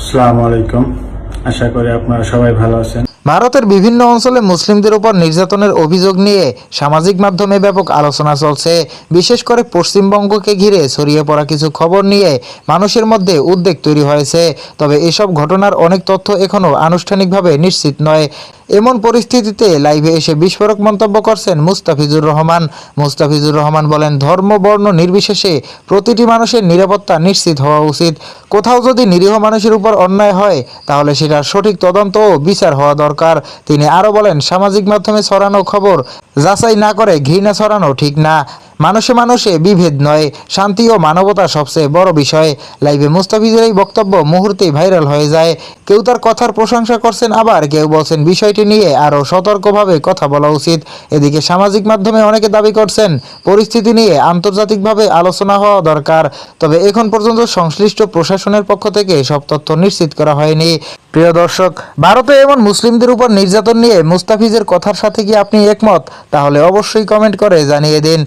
আসসালামু আলাইকুম। আশা করি আপনারা সবাই ভালো আছেন। ভারতের বিভিন্ন অঞ্চলে মুসলিমদের উপর নির্যাতনের অভিযোগ নিয়ে সামাজিক মাধ্যমে ব্যাপক আলোচনা চলছে। বিশেষ করে পশ্চিমবঙ্গকে ঘিরে ছড়িয়ে পড়া কিছু খবর নিয়ে মানুষের মধ্যে উদ্বেগ তৈরি হয়েছে। তবে এসব ঘটনার অনেক তথ্য এখনও আনুষ্ঠানিকভাবে নিশ্চিত নয়। এমন পরিস্থিতিতে লাইভে এসে বিস্ফোরক মন্তব্য করছেন মুস্তাফিজুর রহমান। মুস্তাফিজুর রহমান বলেন, ধর্ম বর্ণ নির্বিশেষে প্রতিটি মানুষের নিরাপত্তা নিশ্চিত হওয়া উচিত। কোথাও যদি নিরীহ মানুষের উপর অন্যায় হয় তাহলে সেটার সঠিক তদন্ত ও বিচার হওয়া দরকার। তিনি আরও বলেন, সামাজিক মাধ্যমে ছড়ানো খবর যাচাই না করে ঘৃণা ছড়ানো ঠিক না। মানুষে মানুষে বিভেদ নয়, শান্তি ও মানবতা সবচেয়ে বড় বিষয়। লাইভে মুস্তাফিজের এই বক্তব্য মুহূর্তেই ভাইরাল হয়ে যায়। কেউ তার কথার প্রশংসা করছেন, আবার কেউ বলছেন বিষয়টি নিয়ে আরও সতর্কভাবে কথা বলা উচিত। এদিকে সামাজিক মাধ্যমে অনেকে দাবি করছেন পরিস্থিতি নিয়ে আন্তর্জাতিকভাবে আলোচনা হওয়া দরকার। তবে এখন পর্যন্ত সংশ্লিষ্ট প্রশাসনের পক্ষ থেকে সব তথ্য নিশ্চিত করা হয়নি। প্রিয় দর্শক, ভারতে এমন মুসলিমদের উপর নির্যাতন নিয়ে মুস্তাফিজের কথার সাথে কি আপনি একমত? তাহলে অবশ্যই কমেন্ট করে জানিয়ে দিন।